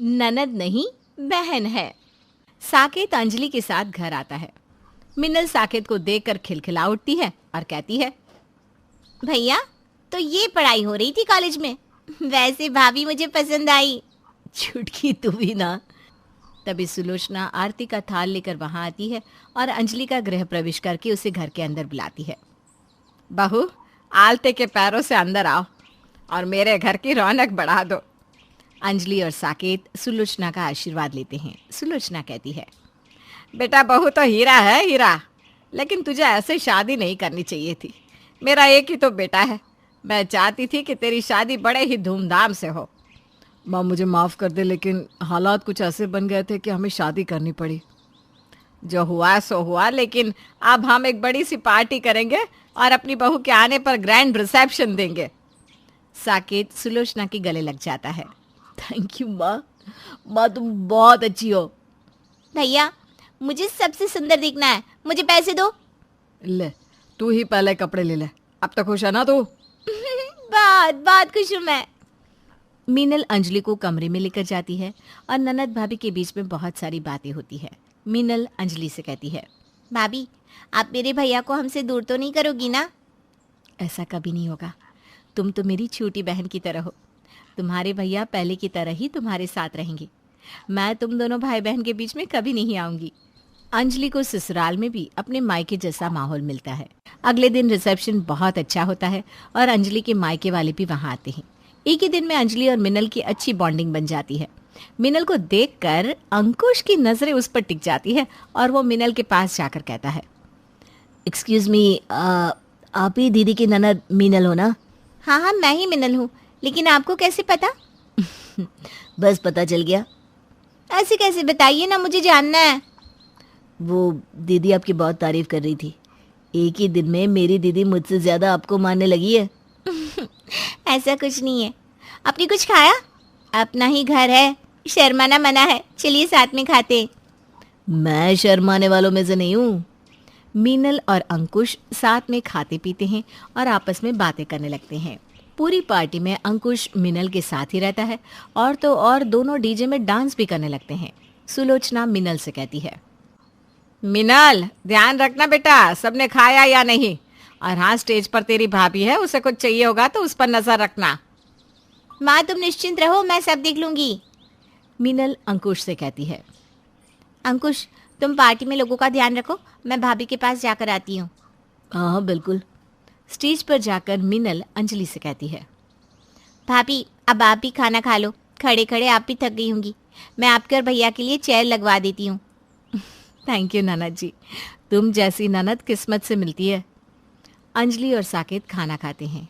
ननद नहीं, बहन है। साकेत अंजलि के साथ घर आता है। मिनल साकेत को देखकर खिलखिला उठती है और कहती है, भैया, तो ये पढ़ाई हो रही थी कॉलेज में? वैसे भाभी मुझे पसंद आई। छुटकी तू भी ना। तभी सुलोचना आरती का थाल लेकर वहां आती है और अंजलि का गृह प्रवेश करके उसे घर के अंदर बुलाती है। बहू, आलते के पैरों से अंदर आओ और मेरे घर की रौनक बढ़ा दो। अंजलि और साकेत सुलोचना का आशीर्वाद लेते हैं। सुलोचना कहती है, बेटा बहू तो हीरा है, हीरा, लेकिन तुझे ऐसे शादी नहीं करनी चाहिए थी। मेरा एक ही तो बेटा है। मैं चाहती थी कि तेरी शादी बड़े ही धूमधाम से हो। माँ मुझे माफ़ कर दे, लेकिन हालात कुछ ऐसे बन गए थे कि हमें शादी करनी पड़ी। जो हुआ सो हुआ, लेकिन अब हम एक बड़ी सी पार्टी करेंगे और अपनी बहू के आने पर ग्रैंड रिसेप्शन देंगे। साकेत सुलोचना के गले लग जाता है। थैंक यू माँ, माँ तुम बहुत अच्छी हो। भैया, मुझे सबसे सुंदर दिखना है, मुझे पैसे दो। ले, तू ही पहले कपड़े ले ले। अब तक खुश है ना तू? बहुत बहुत खुश हूँ मैं। मीनल अंजलि को कमरे में लेकर जाती है और ननद भाभी के बीच में बहुत सारी बातें होती है। मीनल अंजलि से कहती है, भाभी, आप मेरे भैया को हमसे दूर तो नहीं करोगी ना? ऐसा कभी नहीं होगा। तुम तो मेरी छोटी बहन की तरह हो। तुम्हारे भैया पहले की तरह ही तुम्हारे साथ रहेंगे। मैं तुम दोनों भाई बहन के बीच में कभी नहीं आऊंगी। अंजलि को ससुराल में भी अपने मायके जैसा माहौल मिलता है। अगले दिन रिसेप्शन बहुत अच्छा होता है और अंजलि के मायके वाले भी वहां आते हैं। एक ही दिन में अंजलि और मिनल की अच्छी बॉन्डिंग बन जाती है। मिनल को देखकर अंकुश की नजरें उस पर टिक जाती है और वो मिनल के पास जाकर कहता है, एक्सक्यूज मी, आप ही दीदी की ननद मिनल हो ना? हाँ हाँ, मैं ही मिनल हूँ, लेकिन आपको कैसे पता? बस पता चल गया। ऐसे कैसे, बताइए ना, मुझे जानना है। वो दीदी आपकी बहुत तारीफ कर रही थी। एक ही दिन में मेरी दीदी मुझसे ज्यादा आपको मानने लगी है। ऐसा कुछ नहीं है। आपने कुछ खाया? अपना ही घर है, शर्माना मना है। चलिए साथ में खाते। मैं शर्माने वालों में से नहीं हूँ। मीनल और अंकुश साथ में खाते पीते हैं और आपस में बातें करने लगते हैं। पूरी पार्टी में अंकुश मिनल के साथ ही रहता है और तो और दोनों डीजे में डांस भी करने लगते हैं। सुलोचना मिनल से कहती है, मिनल ध्यान रखना बेटा, सबने खाया या नहीं। और हाँ, स्टेज पर तेरी भाभी है, उसे कुछ चाहिए होगा तो उस पर नजर रखना। माँ तुम निश्चिंत रहो, मैं सब देख लूंगी। मिनल अंकुश से कहती है। अंकुश, तुम पार्टी में लोगों का ध्यान रखो, मैं भाभी के पास जाकर आती हूँ। हाँ बिल्कुल। स्टेज पर जाकर मिनल अंजलि से कहती है, भाभी अब आप भी खाना खा लो, खड़े खड़े आप भी थक गई होंगी। मैं आपके और भैया के लिए चेयर लगवा देती हूँ। थैंक यू ननद जी, तुम जैसी ननद किस्मत से मिलती है। अंजलि और साकेत खाना खाते हैं।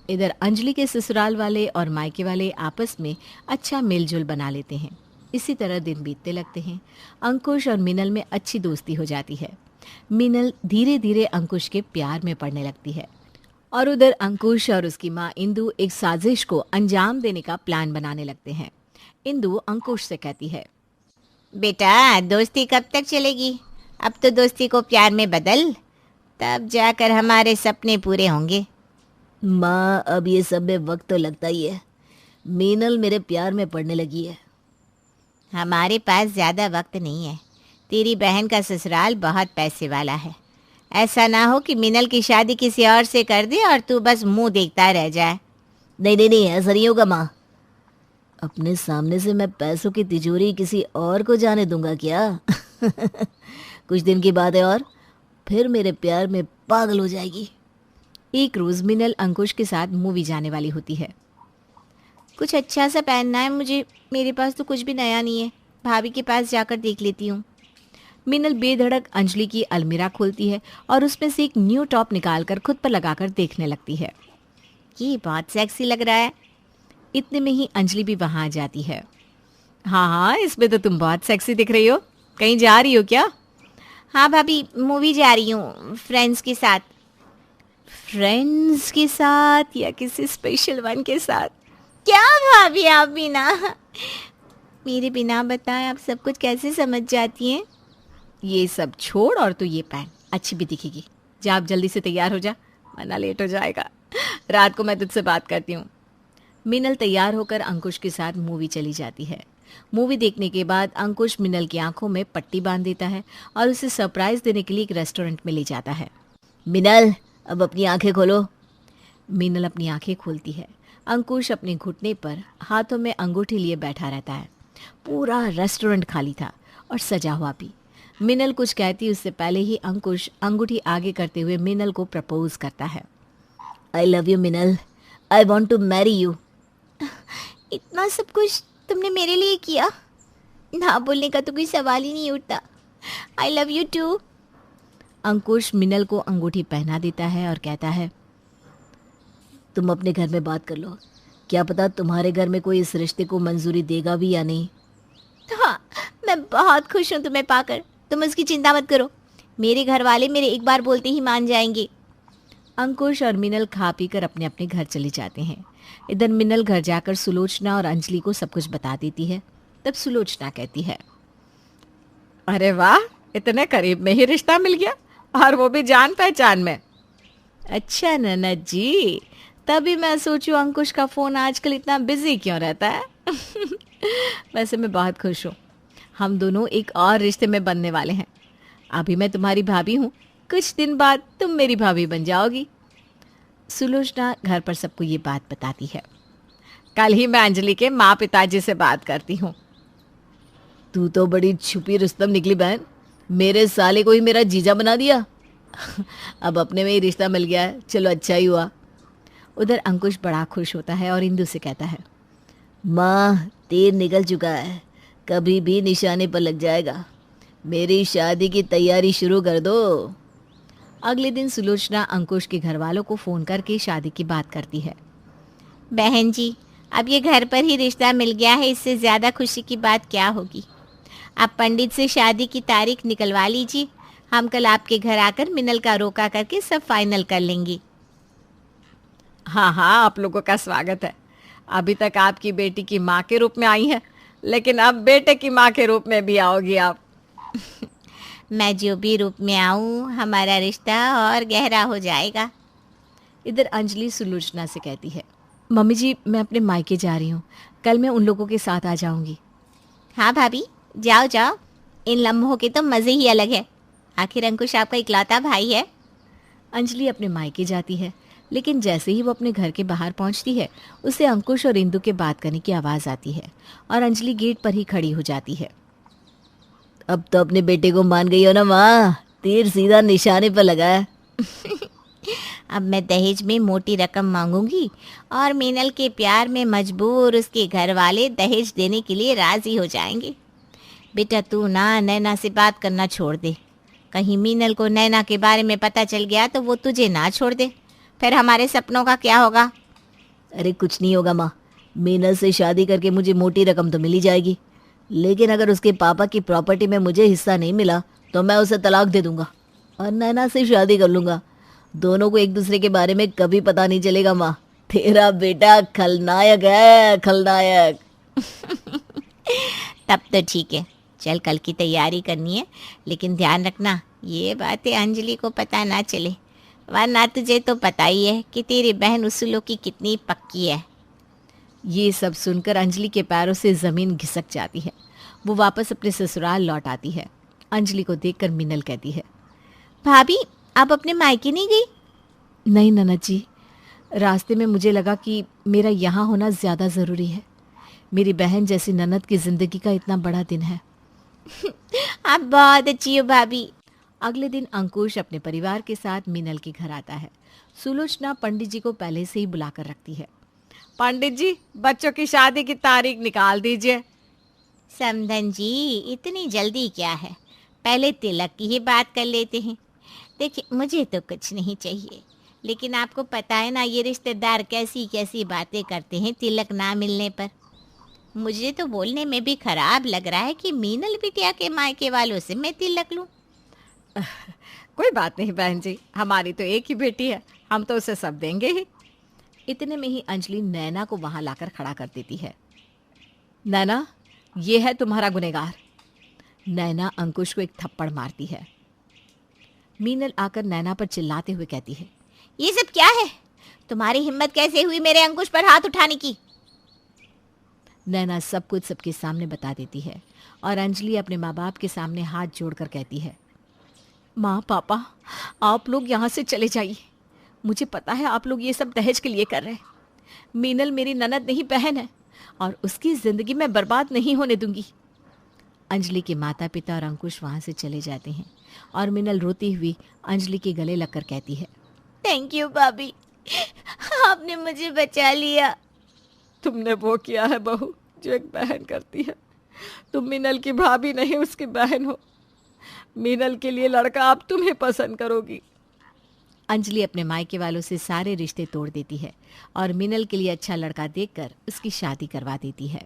इधर अंजलि के ससुराल वाले और मायके वाले आपस में अच्छा मेलजोल बना लेते हैं। इसी तरह दिन बीतते लगते हैं। अंकुश और मिनल में अच्छी दोस्ती हो जाती है। मिनल धीरे धीरे अंकुश के प्यार में पड़ने लगती है और उधर अंकुश और उसकी माँ इंदु एक साजिश को अंजाम देने का प्लान बनाने लगते हैं। इंदु अंकुश से कहती है, बेटा दोस्ती कब तक चलेगी? अब तो दोस्ती को प्यार में बदल, तब जाकर हमारे सपने पूरे होंगे। माँ अब ये सब में वक्त तो लगता ही है। मीनल मेरे प्यार में पड़ने लगी है। हमारे पास ज़्यादा वक्त नहीं है। तेरी बहन का ससुराल बहुत पैसे वाला है। ऐसा ना हो कि मिनल की शादी किसी और से कर दे और तू बस मुंह देखता रह जाए। नहीं नहीं नहीं, ऐसा नहीं होगा माँ। अपने सामने से मैं पैसों की तिजोरी किसी और को जाने दूंगा क्या? कुछ दिन की बात है और फिर मेरे प्यार में पागल हो जाएगी। एक रोज मिनल अंकुश के साथ मूवी जाने वाली होती है। कुछ अच्छा सा पहनना है मुझे, मेरे पास तो कुछ भी नया नहीं है। भाभी के पास जाकर देख लेती हूँ। मिनल बेधड़क अंजलि की अलमीरा खोलती है और उसमें से एक न्यू टॉप निकालकर खुद पर लगाकर देखने लगती है। ये बहुत सेक्सी लग रहा है। इतने में ही अंजलि भी वहां आ जाती है। हाँ हाँ, इसमें तो तुम बहुत सेक्सी दिख रही हो। कहीं जा रही हो क्या? हाँ भाभी, मूवी जा रही हूँ फ्रेंड्स के साथ। फ्रेंड्स के साथ या किसी स्पेशल वन के साथ? क्या भाभी, आप बिना मेरे बिना बताए आप सब कुछ कैसे समझ जाती हैं? ये सब छोड़ और तो ये पहन, अच्छी भी दिखेगी। जा आप जल्दी से तैयार हो जा, वरना लेट हो जाएगा। रात को मैं तुझसे बात करती हूँ। मिनल तैयार होकर अंकुश के साथ मूवी चली जाती है। मूवी देखने के बाद अंकुश मिनल की आंखों में पट्टी बांध देता है और उसे सरप्राइज देने के लिए एक रेस्टोरेंट में ले जाता है। मिनल, अब अपनी आंखें खोलो। मिनल अपनी आंखें खोलती है। अंकुश अपने घुटने पर हाथों में अंगूठी लिए बैठा रहता है। पूरा रेस्टोरेंट खाली था और सजा हुआ भी। मिनल कुछ कहती उससे पहले ही अंकुश अंगूठी आगे करते हुए मिनल को प्रपोज करता है। आई love you Minal, I want to marry you. इतना सब कुछ तुमने मेरे लिए किया, ना बोलने का तो कोई सवाल ही नहीं उठता। I love you too. Ankush Minal को अंगूठी पहना देता है और कहता है, तुम अपने घर में बात कर लो, क्या पता तुम्हारे घर में कोई इस रिश्ते को मंजूरी देगा भी या नहीं। हाँ, मैं बहुत खुश हूँ तुम्हें पाकर, तुम उसकी चिंता मत करो। मेरे घर वाले मेरे एक बार बोलते ही मान जाएंगे। अंकुश और मिनल खा पी कर अपने अपने घर चले जाते हैं। इधर मिनल घर जाकर सुलोचना और अंजलि को सब कुछ बता देती है। तब सुलोचना कहती है, अरे वाह, इतने करीब में ही रिश्ता मिल गया, और वो भी जान पहचान में। अच्छा ननद जी, तभी मैं सोचूं अंकुश का फ़ोन आजकल इतना बिजी क्यों रहता है। वैसे मैं बहुत खुश हूँ, हम दोनों एक और रिश्ते में बनने वाले हैं। अभी मैं तुम्हारी भाभी हूँ, कुछ दिन बाद तुम मेरी भाभी बन जाओगी। सुलोचना घर पर सबको ये बात बताती है। कल ही मैं अंजलि के माँ पिताजी से बात करती हूँ। तू तो बड़ी छुपी रुस्तम निकली बहन, मेरे साले को ही मेरा जीजा बना दिया। अब अपने में ही रिश्ता मिल गया है, चलो अच्छा ही हुआ। उधर अंकुश बड़ा खुश होता है और इंदु से कहता है, माँ तीर निकल चुका है, कभी भी निशाने पर लग जाएगा। मेरी शादी की तैयारी शुरू कर दो। अगले दिन सुलोचना अंकुश के घर वालों को फ़ोन करके शादी की बात करती है। बहन जी, अब ये घर पर ही रिश्ता मिल गया है, इससे ज़्यादा खुशी की बात क्या होगी। आप पंडित से शादी की तारीख निकलवा लीजिए, हम कल आपके घर आकर मिनल का रोका करके सब फाइनल कर लेंगे। हाँ हाँ, आप लोगों का स्वागत है। अभी तक आपकी बेटी की माँ के रूप में आई है, लेकिन अब बेटे की माँ के रूप में भी आओगी आप। मैं जो भी रूप में आऊँ, हमारा रिश्ता और गहरा हो जाएगा। इधर अंजलि सुलोचना से कहती है, मम्मी जी मैं अपने मायके जा रही हूँ, कल मैं उन लोगों के साथ आ जाऊँगी। हाँ भाभी, जाओ जाओ, इन लम्हों के तो मज़े ही अलग है। आखिर अंकुश आपका इकलौता भाई है। अंजलि अपने मायके जाती है, लेकिन जैसे ही वो अपने घर के बाहर पहुंचती है, उसे अंकुश और इंदु के बात करने की आवाज़ आती है और अंजलि गेट पर ही खड़ी हो जाती है। अब तो अपने बेटे को मान गई हो ना माँ, तीर सीधा निशाने पर लगा है। अब मैं दहेज में मोटी रकम मांगूंगी और मीनल के प्यार में मजबूर उसके घर वाले दहेज देने के लिए राजी हो जाएंगे। बेटा तू ना नैना से बात करना छोड़ दे, कहीं मीनल को नैना के बारे में पता चल गया तो वो तुझे ना छोड़ दे, फिर हमारे सपनों का क्या होगा। अरे कुछ नहीं होगा माँ, मीनल से शादी करके मुझे मोटी रकम तो मिली जाएगी, लेकिन अगर उसके पापा की प्रॉपर्टी में मुझे हिस्सा नहीं मिला तो मैं उसे तलाक दे दूंगा और नैना से शादी कर लूँगा। दोनों को एक दूसरे के बारे में कभी पता नहीं चलेगा माँ। तेरा बेटा खलनायक है, खलनायक। तब तो ठीक है, चल कल की तैयारी करनी है, लेकिन ध्यान रखना ये बातें अंजलि को पता ना चले, वरना तुझे तो पता ही है कि तेरी बहन उसूलों की कितनी पक्की है। ये सब सुनकर अंजलि के पैरों से ज़मीन घिसक जाती है। वो वापस अपने ससुराल लौट आती है। अंजलि को देखकर मिनल कहती है, भाभी आप अपने मायके नहीं गई? नहीं ननद जी, रास्ते में मुझे लगा कि मेरा यहाँ होना ज़्यादा ज़रूरी है। मेरी बहन जैसी ननद की ज़िंदगी का इतना बड़ा दिन है। आप बहुत अच्छी हो भाभी। अगले दिन अंकुश अपने परिवार के साथ मिनल के घर आता है। सुलोचना पंडित जी को पहले से ही बुलाकर रखती है। पंडित जी, बच्चों की शादी की तारीख निकाल दीजिए। समधन जी, इतनी जल्दी क्या है, पहले तिलक की ही बात कर लेते हैं। देखिए मुझे तो कुछ नहीं चाहिए, लेकिन आपको पता है ना ये रिश्तेदार कैसी कैसी बातें करते हैं तिलक ना मिलने पर। मुझे तो बोलने में भी खराब लग रहा है कि मीनल बिटिया के मायके वालों से मैं तिलक लूं। कोई बात नहीं बहन जी, हमारी तो एक ही बेटी है, हम तो उसे सब देंगे ही। इतने में ही अंजलि नैना को वहां लाकर खड़ा कर देती है। नैना, ये है तुम्हारा गुनहगार। नैना अंकुश को एक थप्पड़ मारती है। मीनल आकर नैना पर चिल्लाते हुए कहती है, ये सब क्या है? तुम्हारी हिम्मत कैसे हुई मेरे अंकुश पर हाथ उठाने की? नैना सब कुछ सबके सामने बता देती है और अंजलि अपने माँ बाप के सामने हाथ जोड़कर कहती है, माँ पापा आप लोग यहाँ से चले जाइए। मुझे पता है आप लोग ये सब दहेज के लिए कर रहे हैं। मीनल मेरी ननद नहीं बहन है और उसकी जिंदगी मैं बर्बाद नहीं होने दूंगी। अंजलि के माता पिता और अंकुश वहाँ से चले जाते हैं और मीनल रोती हुई अंजलि के गले लगकर कहती है, थैंक यू भाभी, आपने मुझे बचा लिया। तुमने वो किया है बहू जो एक बहन करती है। तुम मीनल की भाभी नहीं उसकी बहन हो। मीनल के लिए लड़का अब तुम्हें पसंद करोगी। अंजलि अपने मायके वालों से सारे रिश्ते तोड़ देती है और मीनल के लिए अच्छा लड़का देखकर उसकी शादी करवा देती है।